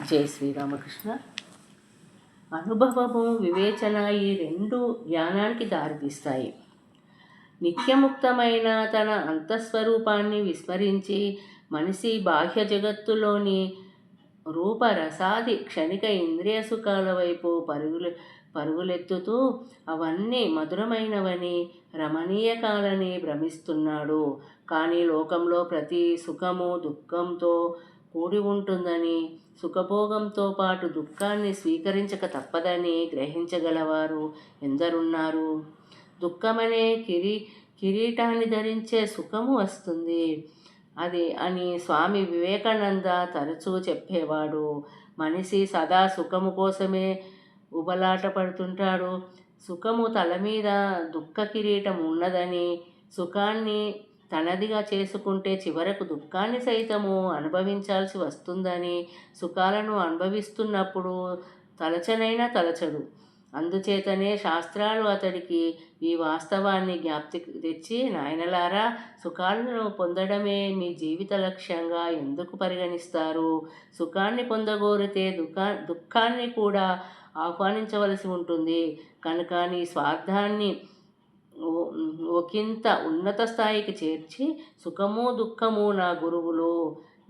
జై శ్రీరామకృష్ణ. అనుభవము, వివేచన ఈ రెండు జ్ఞానానికి దారితీస్తాయి. నిత్యముక్తమైన తన అంతఃస్వరూపాన్ని విస్మరించి మనిషి బాహ్య జగత్తులోని రూపరసాది క్షణిక ఇంద్రియ సుఖాల వైపు పరుగులెత్తుతూ అవన్నీ మధురమైనవని, రమణీయకాలని భ్రమిస్తున్నాడు. కానీ లోకంలో ప్రతి సుఖము దుఃఖంతో కూడి ఉంటుందని, సుఖభోగంతో పాటు దుఃఖాన్ని స్వీకరించక తప్పదని గ్రహించగలవారు ఎందరున్నారు? దుఃఖమనే కిరీటాన్ని ధరించే సుఖము వస్తుంది అది అని స్వామి వివేకానంద తరచూ చెప్పేవాడు. మనిషి సదా సుఖము కోసమే ఉబలాట పడుతుంటాడు. సుఖము తల మీద దుఃఖ కిరీటం ఉన్నదని, సుఖాన్ని తనదిగా చేసుకుంటే చివరకు దుఃఖాన్ని సైతము అనుభవించాల్సి వస్తుందని, సుఖాలను అనుభవిస్తున్నప్పుడు తలచనైనా తలచడు. అందుచేతనే శాస్త్రాలు అతడికి ఈ వాస్తవాన్ని జ్ఞప్తికి తెచ్చి, నాయనలారా, సుఖాలను పొందడమే మీ జీవిత లక్ష్యంగా ఎందుకు పరిగణిస్తారు? సుఖాన్ని పొందగోరితే దుఃఖాన్ని కూడా ఆహ్వానించవలసి ఉంటుంది. కనుక నీ స్వార్థాన్ని ఒకంత ఉన్నత స్థాయికి చేర్చి, సుఖము దుఃఖము నా గురువులు,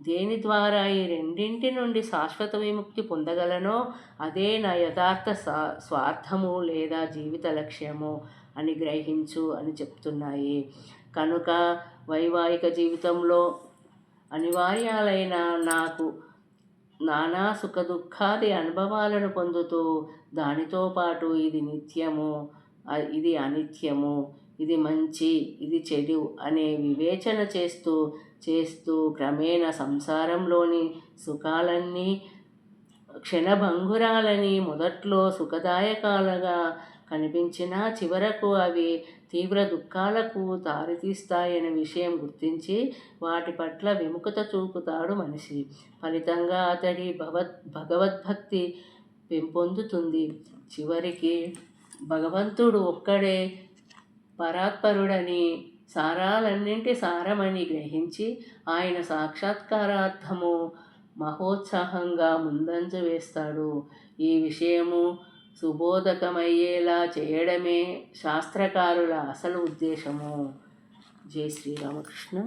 దేని ద్వారా ఈ రెండింటి నుండి శాశ్వత విముక్తి పొందగలనో అదే నా యథార్థ స్వార్థము లేదా జీవిత లక్ష్యము అని గ్రహించు అని చెప్తున్నాయి. కనుక వైవాహిక జీవితంలో అనివార్యాలైన నాకు నానా సుఖ దుఃఖాది అనుభవాలను పొందుతూ, దానితో పాటు ఇది నిత్యము, ఇది అనిత్యము, ఇది మంచి, ఇది చెడు అనే వివేచన చేస్తూ క్రమేణా సంసారంలోని సుఖాలన్నీ క్షణభంగురాలని మొదట్లో సుఖదాయకాలుగా కనిపించినా చివరకు అవి తీవ్ర దుఃఖాలకు దారితీస్తాయనే విషయం గుర్తించి వాటి పట్ల విముఖత చూపుతాడు మనిషి. ఫలితంగా అతడి భగవద్భక్తి పెంపొందుతుంది. చివరికి భగవంతుడు ఒక్కడే పరాత్పరుడని, సారాలన్నింటి సారమని గ్రహించి ఆయన సాక్షాత్కారార్థము మహోత్సాహంగా ముందంజ వేస్తాడు. ఈ విషయము సుబోధకమయ్యేలా చేయడమే శాస్త్రకారుల అసలు ఉద్దేశము. జై శ్రీరామకృష్ణ.